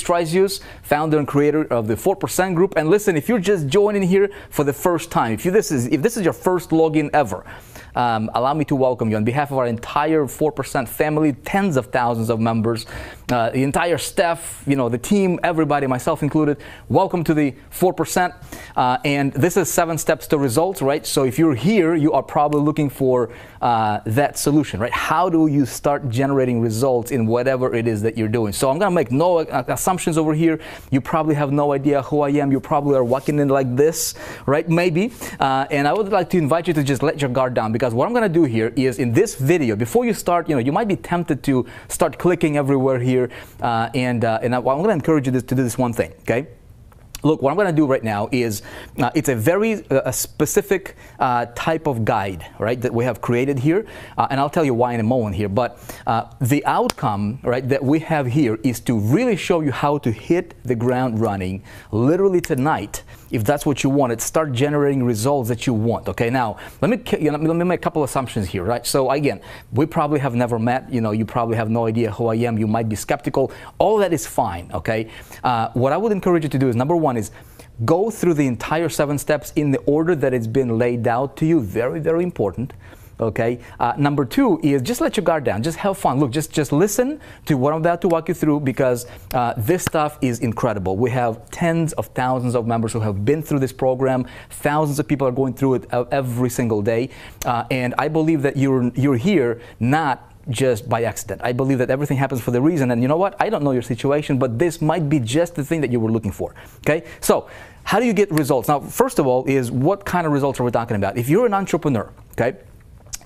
Strisius, founder and creator of the 4% Group. And listen, if you're just joining here for the first time, if this is your first login ever, allow me to welcome you on behalf of our entire 4% family, tens of thousands of members, the entire staff, the team, everybody, myself included. Welcome to the 4%. And this is 7 steps to results, right? So if you're here, you are probably looking for that solution, right? How do you start generating results in whatever it is that you're doing? So I'm going to make no assumptions over here. You probably have no idea who I am. You probably are walking in like this, right? Maybe. And I would like to invite you to just let your guard down, because what I'm going to do here is in this video, before you start, you might be tempted to start clicking everywhere here. And I'm going to encourage you to do this one thing, okay? Look, what I'm going to do right now is it's a very specific type of guide, right, that we have created here, and I'll tell you why in a moment here. But the outcome, right, that we have here is to really show you how to hit the ground running literally tonight, if that's what you want. Start generating results that you want. Okay, now let me make a couple assumptions here, right? So again, we probably have never met. You probably have no idea who I am. You might be skeptical. All that is fine. Okay, what I would encourage you to do is, number one, is go through the entire 7 steps in the order that it's been laid out to you. Very, very important. Okay. Number 2 is just let your guard down. Just have fun. Look, just listen to what I'm about to walk you through, because this stuff is incredible. We have tens of thousands of members who have been through this program. Thousands of people are going through it every single day. And I believe that you're here not just by accident. I believe that everything happens for the reason. And you know what? I don't know your situation, but this might be just the thing that you were looking for. Okay. So how do you get results? Now, first of all, is what kind of results are we talking about? If you're an entrepreneur, okay,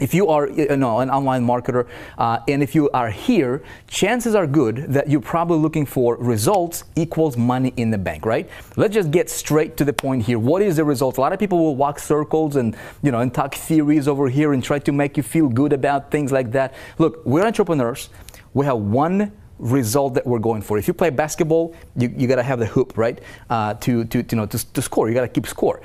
if you are an online marketer, and if you are here, chances are good that you're probably looking for results equals money in the bank, right? Let's just get straight to the point here. What is the result? A lot of people will walk circles and and talk theories over here and try to make you feel good about things like that. Look, we're entrepreneurs. We have one result that we're going for. If you play basketball, you got to have the hoop, right? To score, you got to keep score.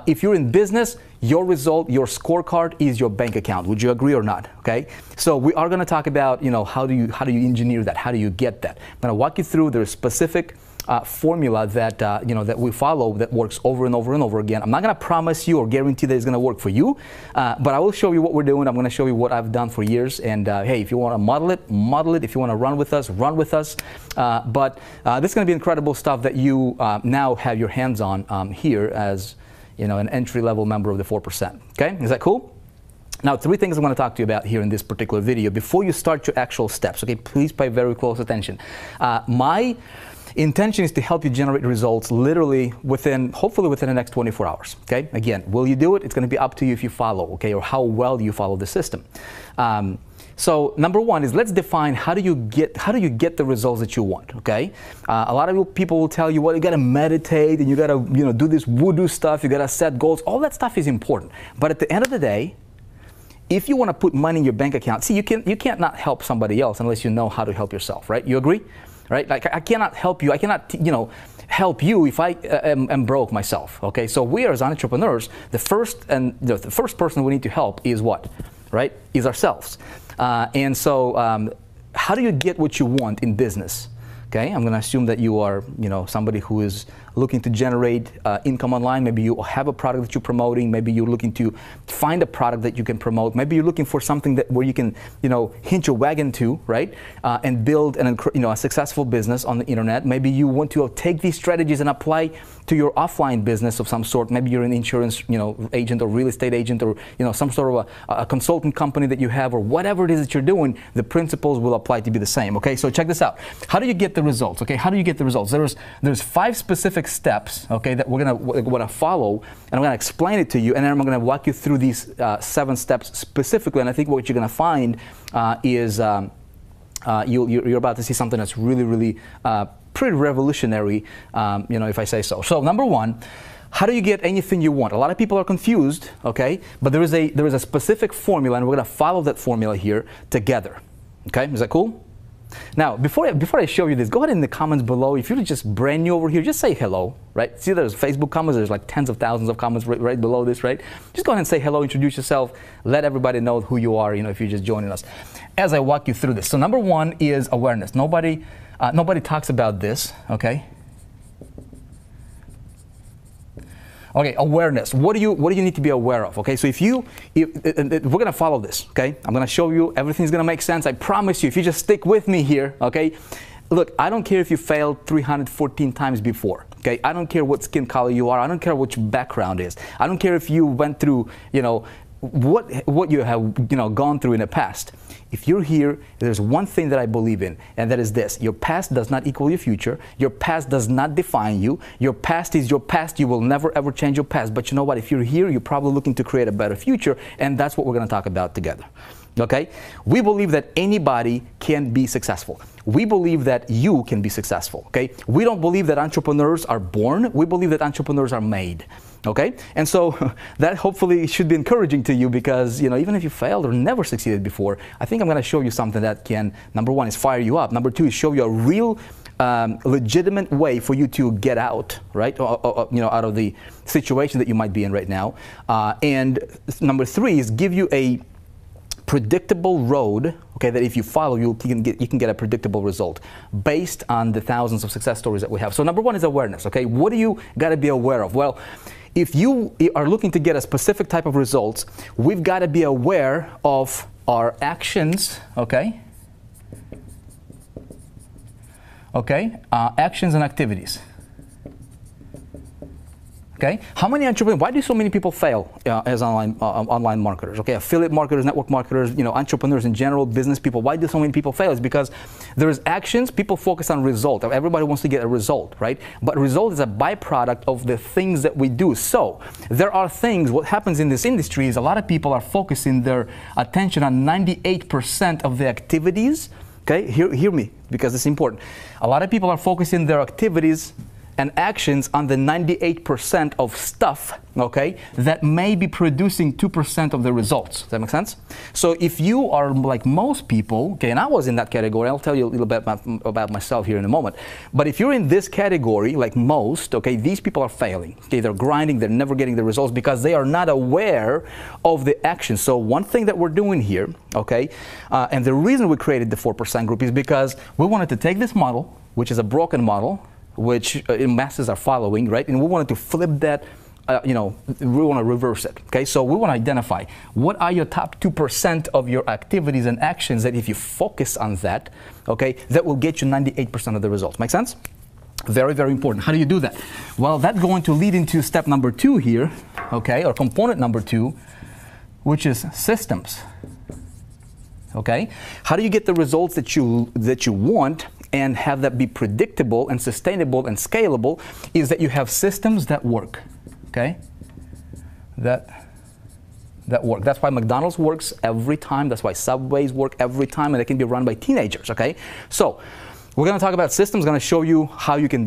If you're in business, your result, your scorecard is your bank account. Would you agree or not? Okay. So we are going to talk about how do you engineer that? How do you get that? I'm going to walk you through the specific formula that that we follow that works over and over and over again. I'm not going to promise you or guarantee that it's going to work for you, but I will show you what we're doing. I'm going to show you what I've done for years. And hey, if you want to model it, model it. If you want to run with us, run with us. But this is going to be incredible stuff that you now have your hands on here as an entry-level member of the 4%. Okay, is that cool? Now, 3 things I'm going to talk to you about here in this particular video before you start your actual steps. Okay, please pay very close attention. My intention is to help you generate results literally hopefully within the next 24 hours. Okay, again, will you do it? It's going to be up to you if you follow, okay, or how well you follow the system. So number 1 is, let's define how do you get the results that you want. Okay, a lot of people will tell you, well, you got to meditate and you got to do this voodoo stuff. You got to set goals. All that stuff is important, but at the end of the day, if you want to put money in your bank account, see, you can't not help somebody else unless you know how to help yourself, right? You agree? Right? Like, I cannot help you. I cannot, help you if I am broke myself. Okay. So we as entrepreneurs, the first person we need to help is what? Right? Is ourselves. And so, how do you get what you want in business? Okay. I'm going to assume that you are, somebody who is looking to generate income online. Maybe you have a product that you're promoting. Maybe you're looking to find a product that you can promote. Maybe you're looking for something where you can, hitch your wagon to, right? And build a successful business on the internet. Maybe you want to take these strategies and apply to your offline business of some sort. Maybe you're an insurance, agent or real estate agent, or, some sort of a consultant company that you have, or whatever it is that you're doing. The principles will apply to be the same. Okay. So check this out. How do you get the results? Okay. How do you get the results? There's 5 specific steps, okay, that we're gonna follow, and I'm gonna explain it to you, and then I'm gonna walk you through these 7 steps specifically. And I think what you're gonna find is you're about to see something that's really, really pretty revolutionary, if I say so. So number 1, how do you get anything you want? A lot of people are confused, okay, but there is a specific formula, and we're gonna follow that formula here together. Okay, is that cool? Now, before I show you this, go ahead in the comments below. If you're just brand new over here, just say hello, right? See, there's Facebook comments. There's like tens of thousands of comments right below this, right? Just go ahead and say hello, introduce yourself, let everybody know who you are, if you're just joining us as I walk you through this. So number 1 is awareness. Nobody Nobody talks about this, okay? Okay, awareness. What do you need to be aware of? Okay, so we're gonna follow this. Okay, I'm gonna show you. Everything's gonna make sense. I promise you. If you just stick with me here, okay. Look, I don't care if you failed 314 times before. Okay, I don't care what skin color you are. I don't care what your background is. I don't care if you went through, what you have, gone through in the past. If you're here, there's one thing that I believe in, and that is this: your past does not equal your future. Your past does not define you. Your past is your past. You will never ever change your past. But you know what? If you're here, you're probably looking to create a better future, and that's what we're going to talk about together. Okay? We believe that anybody can be successful. We believe that you can be successful. Okay? We don't believe that entrepreneurs are born. We believe that entrepreneurs are made. Okay? And so that hopefully should be encouraging to you, because, even if you failed or never succeeded before, I think I'm going to show you something that can, number one, is fire you up. Number two, is show you a real legitimate way for you to get out, right? Out of the situation that you might be in right now. And number three is give you a predictable road, okay, that if you follow, you can get a predictable result based on the thousands of success stories that we have. So number one is awareness, okay? What do you got to be aware of? Well, if you are looking to get a specific type of results, we've got to be aware of our actions, okay? Okay, actions and activities. Okay, how many entrepreneurs? Why do so many people fail as online marketers? Okay, affiliate marketers, network marketers, entrepreneurs in general, business people. Why do so many people fail? It's because there is actions. People focus on result. Everybody wants to get a result, right? But result is a byproduct of the things that we do. So there are things. What happens in this industry is a lot of people are focusing their attention on 98% of the activities. Okay, hear me, because it's important. A lot of people are focusing their activities and actions on the 98% of stuff, okay, that may be producing 2% of the results. Does that make sense? So if you are like most people, okay, and I was in that category, I'll tell you a little bit about myself here in a moment, but if you're in this category, like most, okay, these people are failing. Okay, they're grinding, they're never getting the results because they are not aware of the action. So one thing that we're doing here, okay, and the reason we created the 4% group is because we wanted to take this model, which is a broken model, which masses are following, right? And we wanted to flip that, we want to reverse it, okay? So we want to identify what are your top 2% of your activities and actions that if you focus on that, okay, that will get you 98% of the results. Make sense? Very, very important. How do you do that? Well, that's going to lead into step number 2 here, okay, or component number 2, which is systems. Okay? How do you get the results that you want and have that be predictable and sustainable and scalable? Is that you have systems that work. Okay? That work. That's why McDonald's works every time. That's why Subways work every time, and they can be run by teenagers. Okay? So we're going to talk about systems. I'm going to show you how you can,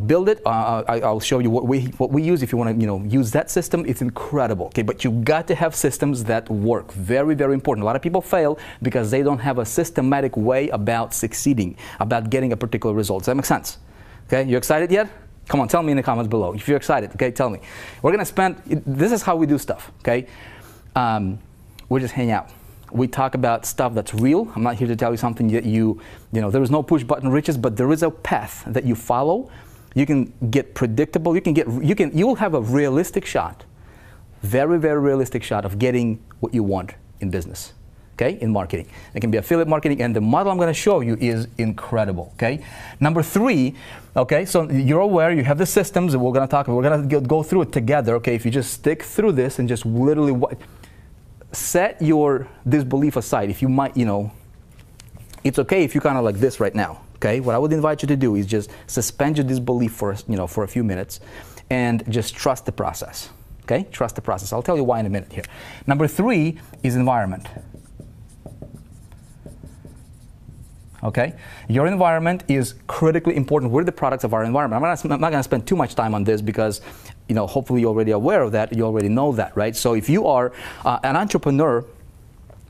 build it. I'll show you what we use. If you want to, use that system, it's incredible. Okay, but you got to have systems that work. Very, very important. A lot of people fail because they don't have a systematic way about succeeding, about getting a particular result. Does that make sense? Okay, you excited yet? Come on, tell me in the comments below if you're excited. Okay, tell me. We're going to spend. This is how we do stuff. Okay, we just hang out. We talk about stuff that's real. I'm not here to tell you something that there is no push button riches, but there is a path that you follow. You can get predictable. You will have a realistic shot, very, very realistic shot of getting what you want in business, okay, in marketing. It can be affiliate marketing, and the model I'm going to show you is incredible, okay? Number 3, okay, so you're aware, you have the systems that we're going to talk about. We're going to go through it together, okay? If you just stick through this and just literally set your disbelief aside. If you might, it's okay if you kind of like this right now, okay? What I would invite you to do is just suspend your disbelief for a few minutes and just trust the process, okay? Trust the process. I'll tell you why in a minute here. Number 3 is environment. Okay, your environment is critically important. We're the products of our environment. I'm not going to spend too much time on this because, hopefully you're already aware of that. You already know that, right? So if you are an entrepreneur,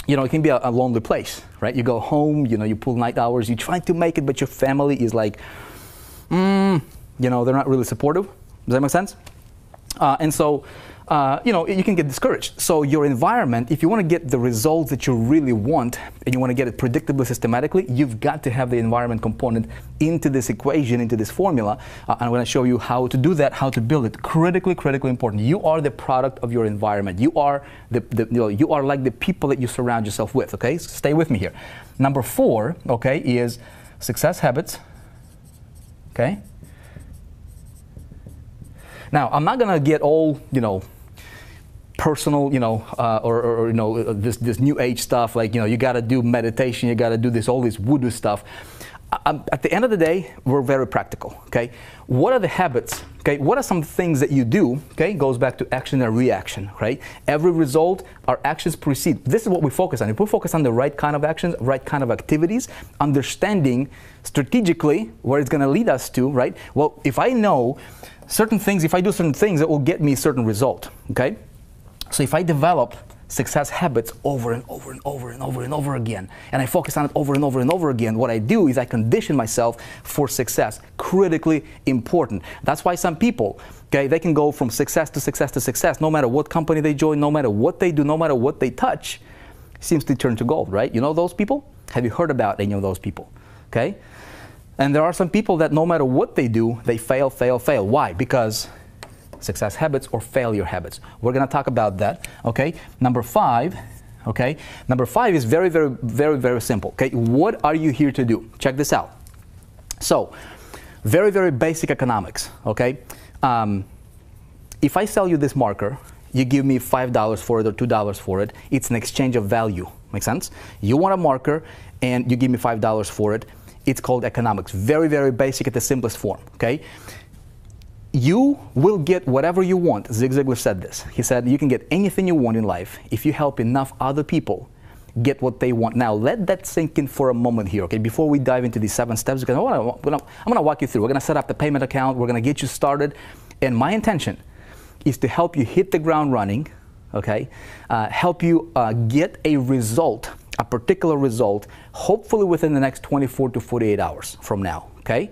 it can be a lonely place, right? You go home, you pull night hours, you try to make it, but your family is like, they're not really supportive. Does that make sense? And so you can get discouraged. So your environment, if you want to get the results that you really want, and you want to get it predictably, systematically, you've got to have the environment component into this equation, into this formula. I'm going to show you how to do that, how to build it. Critically important. You are the product of your environment. You are you are like the people that you surround yourself with. Okay, so stay with me here. Number 4, okay, is success habits. Okay. Now, I'm not going to get all, personal, or this new age stuff, like, you got to do meditation, you got to do this, all this voodoo stuff. At the end of the day, we're very practical, okay? What are the habits, okay? What are some things that you do, okay? Goes back to action and reaction, right? Every result, our actions precede. This is what we focus on. If we focus on the right kind of actions, right kind of activities, understanding strategically where it's going to lead us to, right? Well, if I know certain things, if I do certain things, it will get me a certain result, okay? So if I develop success habits over and over again, and I focus on it over and over again, what I do is I condition myself for success. Critically important. That's why some people, okay, they can go from success to success to success, no matter what company they join, no matter what they do, no matter what they touch, seems to turn to gold, right? You know those people? Have you heard about any of those people? Okay? And there are some people that no matter what they do, they fail. Why? Because success habits or failure habits. We're going to talk about that, okay? Number 5, okay? Number 5 is very simple, okay? What are you here to do? Check this out. So, very basic economics, okay? If I sell you this marker, you give me $5 for it or $2 for it, it's an exchange of value. Make sense? You want a marker and you give me $5 for it. It's called economics. Very basic at the simplest form, okay? You will get whatever you want. Zig Ziglar said this. He said you can get anything you want in life if you help enough other people get what they want. Now, let that sink in for a moment here, okay? Before we dive into these 7 steps, because I'm going to walk you through. We're going to set up the payment account. We're going to get you started. And my intention is to help you hit the ground running, okay? Help you get a result, a particular result, hopefully within the next 24 to 48 hours from now, okay?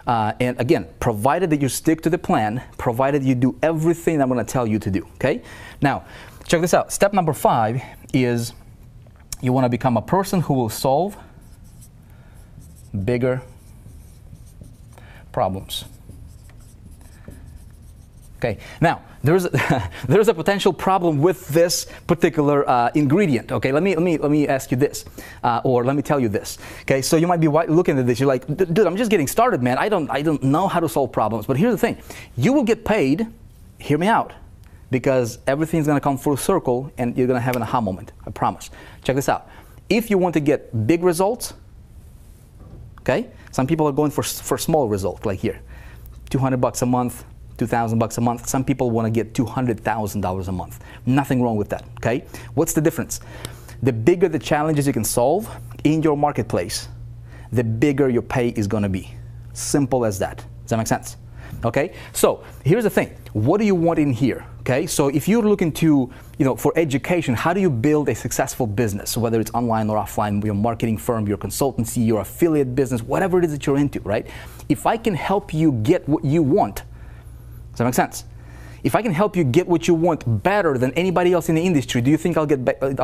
And again, provided that you stick to the plan, provided you do everything I'm going to tell you to do, okay? Now, check this out. Step number 5 is you want to become a person who will solve bigger problems. Okay, now, there's a potential problem with this particular ingredient. Okay, let me ask you this, or let me tell you this. Okay, so you might be looking at this. You're like, dude, I'm just getting started, man. I don't know how to solve problems. But here's the thing: you will get paid. Hear me out, because everything's going to come full circle, and you're going to have an aha moment. I promise. Check this out. If you want to get big results, okay, some people are going for small results, like here, $200 a month. $2,000 a month. Some people want to get $200,000 a month. Nothing wrong with that, okay? What's the difference? The bigger the challenges you can solve in your marketplace, the bigger your pay is going to be. Simple as that. Does that make sense? Okay? So, here's the thing. What do you want in here? Okay? So, if you're looking to, for education, how do you build a successful business, whether it's online or offline, your marketing firm, your consultancy, your affiliate business, whatever it is that you're into, right? If I can help you get what you want, does that make sense? If I can help you get what you want better than anybody else in the industry, do you think I'll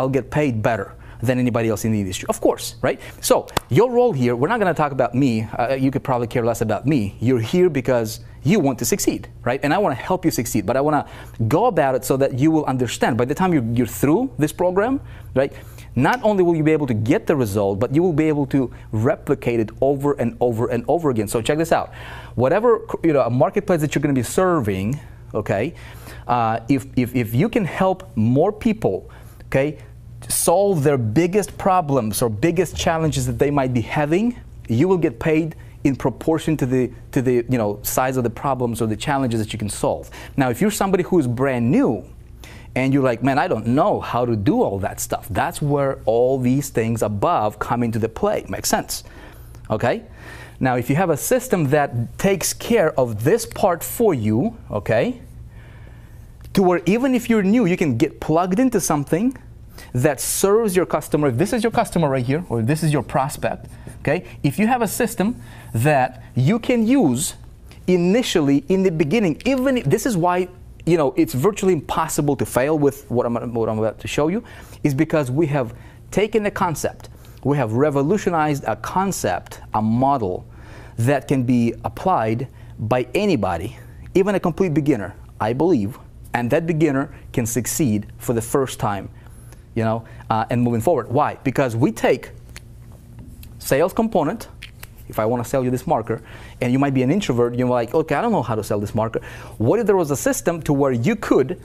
get paid better than anybody else in the industry? Of course, right? So your role here, we're not going to talk about me. You could probably care less about me. You're here because you want to succeed, right? And I want to help you succeed, but I want to go about it so that you will understand. By the time you're through this program, right? Not only will you be able to get the result, but you will be able to replicate it over and over again. So check this out. Whatever a marketplace that you're going to be serving, okay, if you can help more people, okay, solve their biggest problems or biggest challenges that they might be having, you will get paid in proportion to the size of the problems or the challenges that you can solve. Now, if you're somebody who is brand new, and you're like, man, I don't know how to do all that stuff. That's where all these things above come into the play. Makes sense? Okay? Now, if you have a system that takes care of this part for you, okay, to where even if you're new, you can get plugged into something that serves your customer. If this is your customer right here, or this is your prospect, okay, if you have a system that you can use initially in the beginning, even if, this is why it's virtually impossible to fail with what I'm about to show you, is because we have taken a concept, we have revolutionized a concept, a model that can be applied by anybody, even a complete beginner, I believe, and that beginner can succeed for the first time, and moving forward. Why? Because we take sales component. If I want to sell you this marker, and you might be an introvert, you're like, okay, I don't know how to sell this marker. What if there was a system to where you could,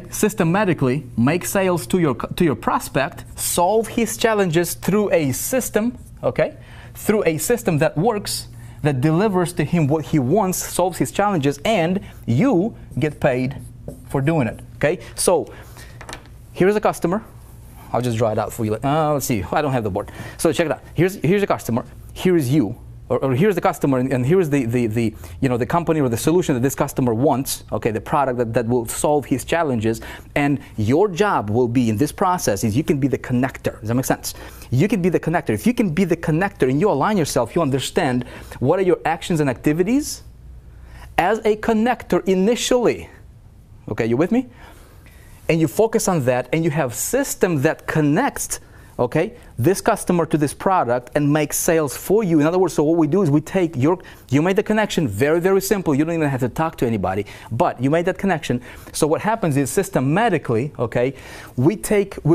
systematically make sales to your prospect, solve his challenges through a system, through a system that works, that delivers to him what he wants, solves his challenges, and you get paid for doing it, So here's a customer. I'll just draw it out for you. Let's see. I don't have the board. So check it out. Here's a customer. Here is you, or here's the customer, and here's the company or the solution that this customer wants. The product that will solve his challenges. And your job will be in this process is you can be the connector. Does that make sense? You can be the connector. If you can be the connector and you align yourself, you understand what are your actions and activities as a connector initially. You with me? And you focus on that, and you have system that connects, this customer to this product and makes sales for you. In other words, so what we do is we take you made the connection, very, very simple. You don't even have to talk to anybody, but you made that connection. So what happens is systematically, we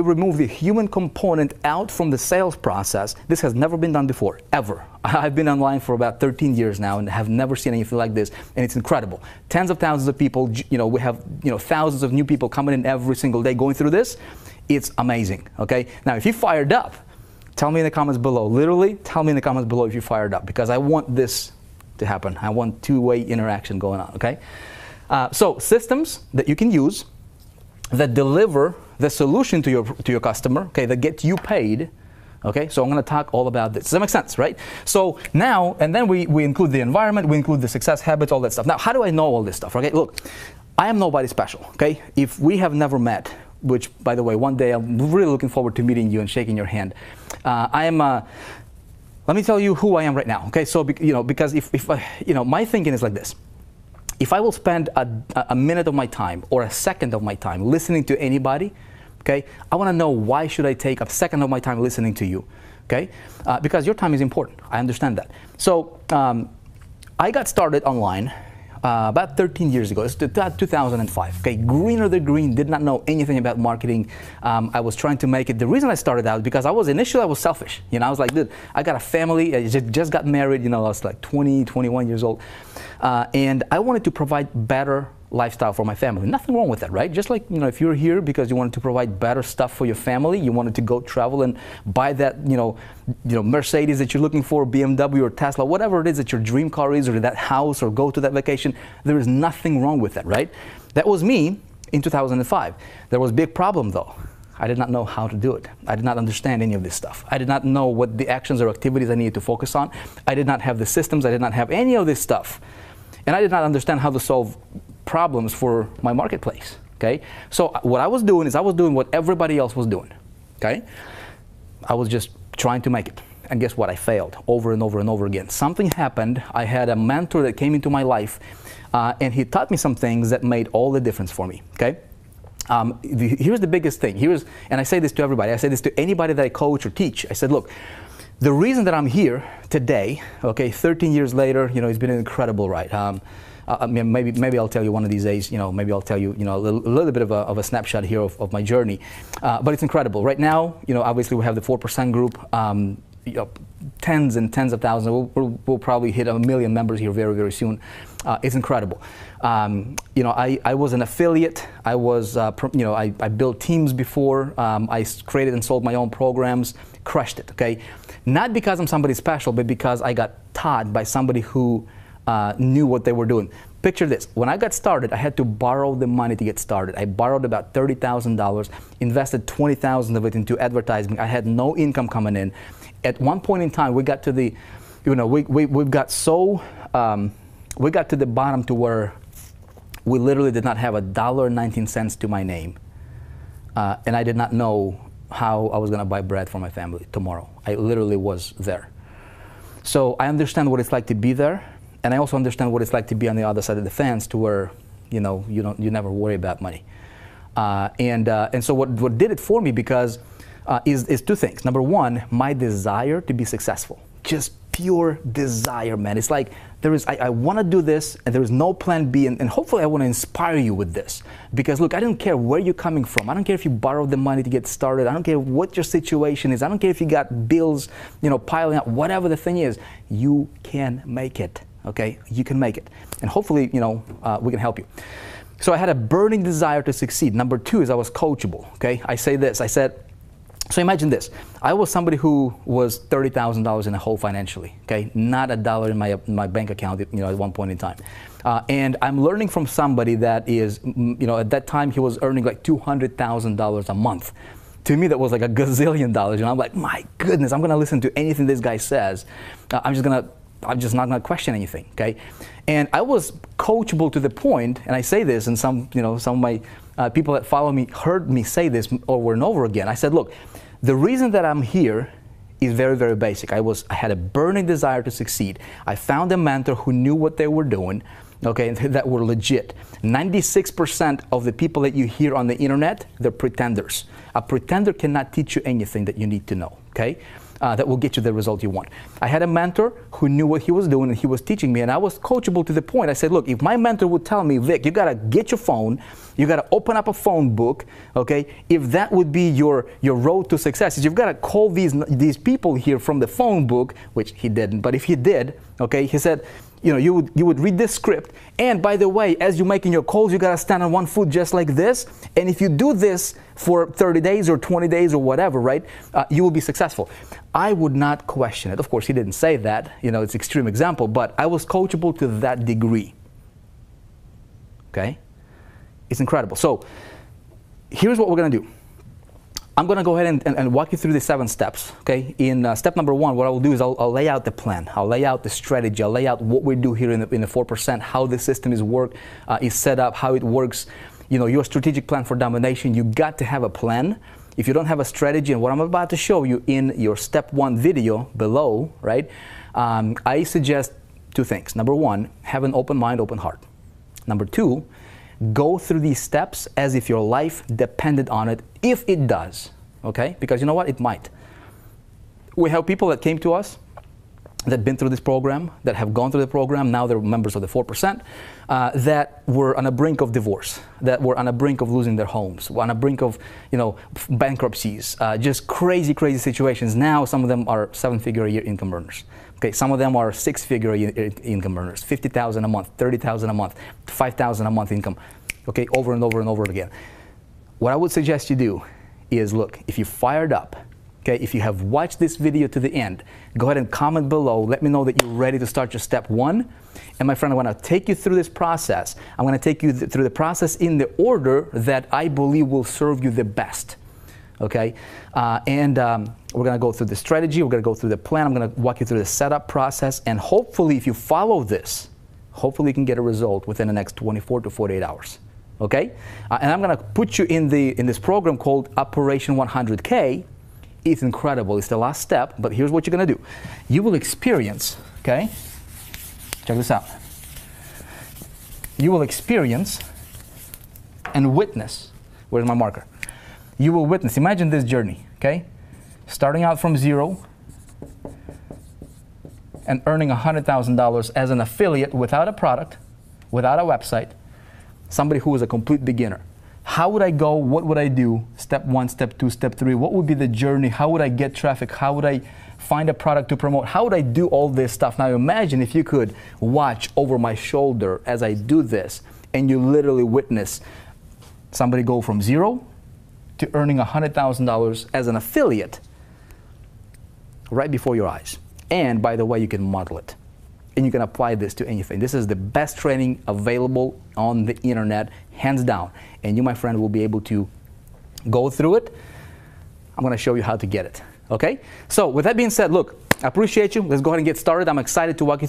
remove the human component out from the sales process. This has never been done before, ever. I've been online for about 13 years now and have never seen anything like this, and it's incredible. Tens of thousands of people, we have, thousands of new people coming in every single day going through this. It's amazing, Now, if you fired up, tell me in the comments below. Literally, tell me in the comments below if you fired up, because I want this to happen. I want two-way interaction going on, So systems that you can use that deliver the solution to your customer, that get you paid. So I'm going to talk all about this. Does that make sense, right? So now, and then we include the environment, we include the success habits, all that stuff. Now, how do I know all this stuff? Look, I am nobody special. If we have never met, which, by the way, one day I'm really looking forward to meeting you and shaking your hand. Let me tell you who I am right now. So because if my thinking is like this. If I will spend a minute of my time or a second of my time listening to anybody, I want to know why should I take a second of my time listening to you, because your time is important. I understand that. So I got started online about 13 years ago. It's 2005. Greener than green, did not know anything about marketing. I was trying to make it. The reason I started out because I was selfish. I was like, dude, I got a family. I just got married. I was like 20, 21 years old, and I wanted to provide better lifestyle for my family. Nothing wrong with that, right? Just like, if you're here because you wanted to provide better stuff for your family, you wanted to go travel and buy that, Mercedes that you're looking for, BMW or Tesla, whatever it is that your dream car is, or that house, or go to that vacation, there is nothing wrong with that, right? That was me in 2005. There was a big problem though. I did not know how to do it. I did not understand any of this stuff. I did not know what the actions or activities I needed to focus on. I did not have the systems. I did not have any of this stuff. And I did not understand how to solve problems for my marketplace, So what I was doing is I was doing what everybody else was doing, I was just trying to make it. And guess what? I failed over and over and over again. Something happened. I had a mentor that came into my life, and he taught me some things that made all the difference for me, Here's the biggest thing. And I say this to everybody. I say this to anybody that I coach or teach. I said, look, the reason that I'm here today, 13 years later, it's been an incredible ride. Maybe I'll tell you one of these days, maybe I'll tell you, a little bit of a snapshot here of my journey. But it's incredible. Right now, obviously we have the 4% group, tens and tens of thousands. We'll probably hit 1 million members here very, very soon. It's incredible. I was an affiliate. I was, I built teams before. I created and sold my own programs, crushed it, Not because I'm somebody special, but because I got taught by somebody who knew what they were doing. Picture this. When I got started, I had to borrow the money to get started. I borrowed about $30,000, invested $20,000 of it into advertising. I had no income coming in. At one point in time, we got to the, we got to the bottom to where we literally did not have $1.19 to my name. And I did not know how I was going to buy bread for my family tomorrow. I literally was there. So I understand what it's like to be there. And I also understand what it's like to be on the other side of the fence, to where you never worry about money. And so what did it for me is two things. Number one, my desire to be successful. Just pure desire, man. It's like I want to do this, and there is no plan B, and hopefully I want to inspire you with this. Because look, I don't care where you're coming from. I don't care if you borrowed the money to get started. I don't care what your situation is. I don't care if you got bills, piling up. Whatever the thing is, you can make it. Okay, you can make it, and hopefully, we can help you. So I had a burning desire to succeed. Number two is I was coachable. Okay, I say this. I said. So imagine this. I was somebody who was $30,000 in the hole financially, okay? Not a dollar in my bank account, at one point in time. And I'm learning from somebody that is, at that time he was earning like $200,000 a month. To me, that was like a gazillion dollars. I'm like, my goodness, I'm going to listen to anything this guy says. I'm just not going to question anything, okay? And I was coachable to the point, and I say this, and some of my people that follow me heard me say this over and over again. I said, look, the reason that I'm here is very, very basic. I had a burning desire to succeed. I found a mentor who knew what they were doing, okay, that were legit. 96% of the people that you hear on the internet, they're pretenders. A pretender cannot teach you anything that you need to know, okay? That will get you the result you want. I had a mentor who knew what he was doing, and he was teaching me, and I was coachable to the point. I said, look, if my mentor would tell me, Vic, you gotta get your phone, you gotta open up a phone book, okay? If that would be your road to success, is you've gotta call these people here from the phone book, which he didn't, but if he did, okay, he said, you would read this script, and by the way, as you're making your calls, you gotta stand on one foot just like this, and if you do this for 30 days or 20 days or whatever, right, you will be successful. I would not question it. Of course, he didn't say that, it's an extreme example, but I was coachable to that degree, okay? It's incredible. So here's what we're gonna do. I'm going to go ahead and walk you through the 7 steps, okay? In step number 1, what I will do is I'll lay out the plan. I'll lay out the strategy. I'll lay out what we do here in the 4%, how the system is set up, how it works. Your strategic plan for domination, you got to have a plan. If you don't have a strategy, and what I'm about to show you in your step 1 video below, right? I suggest 2 things. Number 1, have an open mind, open heart. Number 2, go through these steps as if your life depended on it, if it does, okay? Because you know what? It might. We have people that came to us that have been through this program, that have gone through the program, now they're members of the 4%, that were on a brink of divorce, that were on a brink of losing their homes, on a brink of, bankruptcies, just crazy, crazy situations. Now some of them are 7-figure a year income earners. Okay, some of them are 6-figure income earners, 50,000 a month, 30,000 a month, 5,000 a month income, okay, over and over and over again. What I would suggest you do is, look, if you're fired up, okay, if you have watched this video to the end, go ahead and comment below. Let me know that you're ready to start your step 1. And my friend, I want to take you through this process. I'm going to take you through the process in the order that I believe will serve you the best. Okay, we're going to go through the strategy, we're going to go through the plan, I'm going to walk you through the setup process, and hopefully if you follow this, hopefully you can get a result within the next 24 to 48 hours. Okay, and I'm going to put you in this program called Operation 100K. It's incredible. It's the last step, but here's what you're going to do. You will experience, okay, check this out. You will experience and witness, where's my marker? You will witness, imagine this journey, okay? Starting out from 0 and earning $100,000 as an affiliate without a product, without a website, somebody who is a complete beginner. How would I go? What would I do? Step 1, step 2, step 3. What would be the journey? How would I get traffic? How would I find a product to promote? How would I do all this stuff? Now imagine if you could watch over my shoulder as I do this, and you literally witness somebody go from 0 to earning $100,000 as an affiliate right before your eyes. And by the way, you can model it. And you can apply this to anything. This is the best training available on the internet, hands down. And you, my friend, will be able to go through it. I'm going to show you how to get it. Okay? So with that being said, look, I appreciate you. Let's go ahead and get started. I'm excited to walk you through